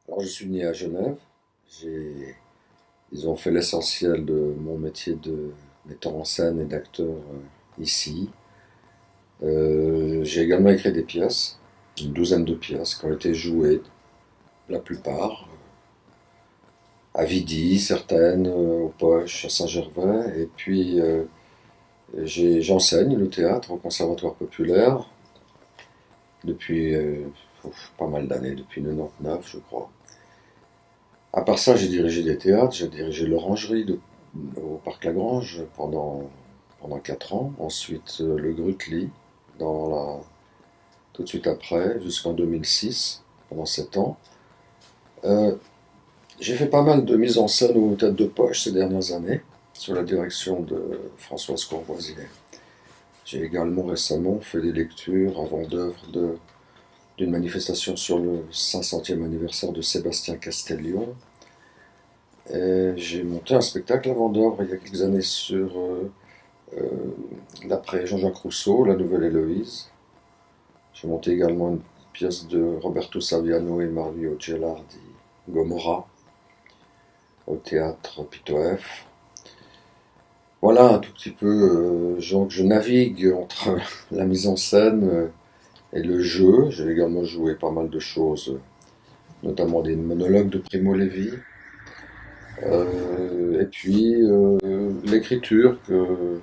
Alors, je suis né à Genève. Ils ont fait l'essentiel de mon métier de metteur en scène et d'acteur ici. J'ai également écrit des pièces, une douzaine de pièces qui ont été jouées, la plupart, à Vidy, certaines, aux Poches, à Saint-Gervais. Et puis, j'enseigne le théâtre au Conservatoire populaire depuis pas mal d'années, depuis 99, je crois. À part ça, j'ai dirigé des théâtres, j'ai dirigé l'Orangerie au Parc Lagrange pendant 4 ans. Ensuite, le Grutli, tout de suite après, jusqu'en 2006, pendant 7 ans. Euh, j'ai fait pas mal de mise en scène au théâtre de poche ces dernières années, sous la direction de Françoise Courvoisier. J'ai également récemment fait des lectures avant d'œuvre d'une manifestation sur le 500e anniversaire de Sébastien Castellion. Et j'ai monté un spectacle avant d'œuvre il y a quelques années sur l'après Jean-Jacques Rousseau, La Nouvelle Héloïse. J'ai monté également une pièce de Roberto Saviano et Mario Gellardi, Gomorra, au théâtre Pitoef. Voilà un tout petit peu, je navigue entre la mise en scène et le jeu. J'ai également joué pas mal de choses, notamment des monologues de Primo Levi. Et puis l'écriture que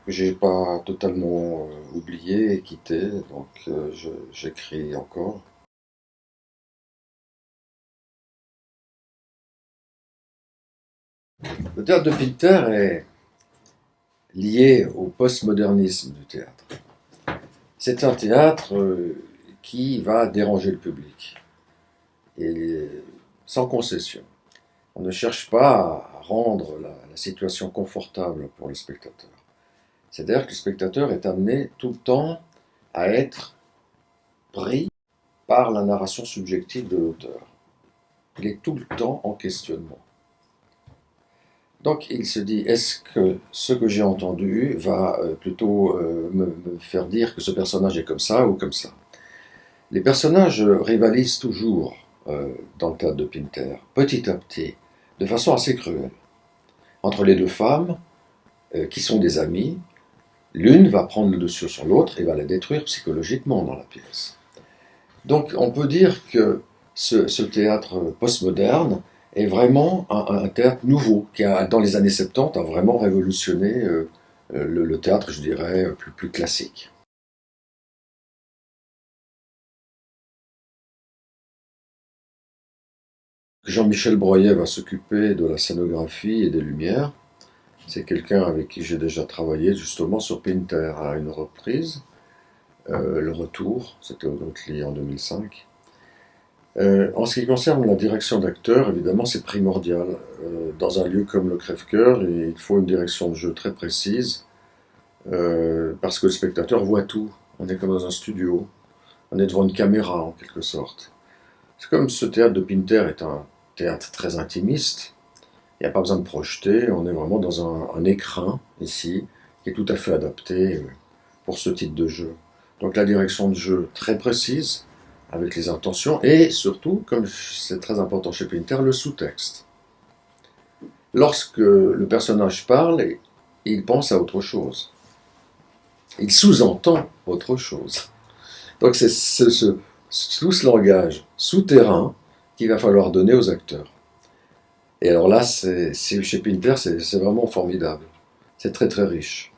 j'ai pas totalement oublié et quitté, donc j'écris encore. Le théâtre de Pinter est lié au postmodernisme du théâtre. C'est un théâtre qui va déranger le public, et sans concession. On ne cherche pas à rendre la situation confortable pour le spectateur. C'est-à-dire que le spectateur est amené tout le temps à être pris par la narration subjective de l'auteur. Il est tout le temps en questionnement. Donc il se dit, est-ce que ce que j'ai entendu va plutôt me faire dire que ce personnage est comme ça ou comme ça? Les personnages rivalisent toujours dans le théâtre de Pinter, petit à petit, de façon assez cruelle. Entre les deux femmes, qui sont des amies, l'une va prendre le dessus sur l'autre et va la détruire psychologiquement dans la pièce. Donc on peut dire que ce théâtre postmoderne est vraiment un théâtre nouveau, qui dans les années 70 a vraiment révolutionné le théâtre, je dirais, plus classique. Jean-Michel Broyet va s'occuper de la scénographie et des lumières. C'est quelqu'un avec qui j'ai déjà travaillé justement sur Pinter à une reprise. Le retour, c'était au Grutli en 2005. En ce qui concerne la direction d'acteur, évidemment, c'est primordial. Dans un lieu comme le Crève-Cœur, il faut une direction de jeu très précise, parce que le spectateur voit tout. On est comme dans un studio, on est devant une caméra en quelque sorte. C'est comme ce théâtre de Pinter est un théâtre très intimiste, il n'y a pas besoin de projeter, on est vraiment dans un écrin ici, qui est tout à fait adapté pour ce type de jeu. Donc la direction de jeu très précise, avec les intentions, et surtout, comme c'est très important chez Pinter, le sous-texte. Lorsque le personnage parle, il pense à autre chose. Il sous-entend autre chose. Donc c'est tout ce langage souterrain qu'il va falloir donner aux acteurs. Et alors là, chez Pinter, c'est vraiment formidable. C'est très très riche.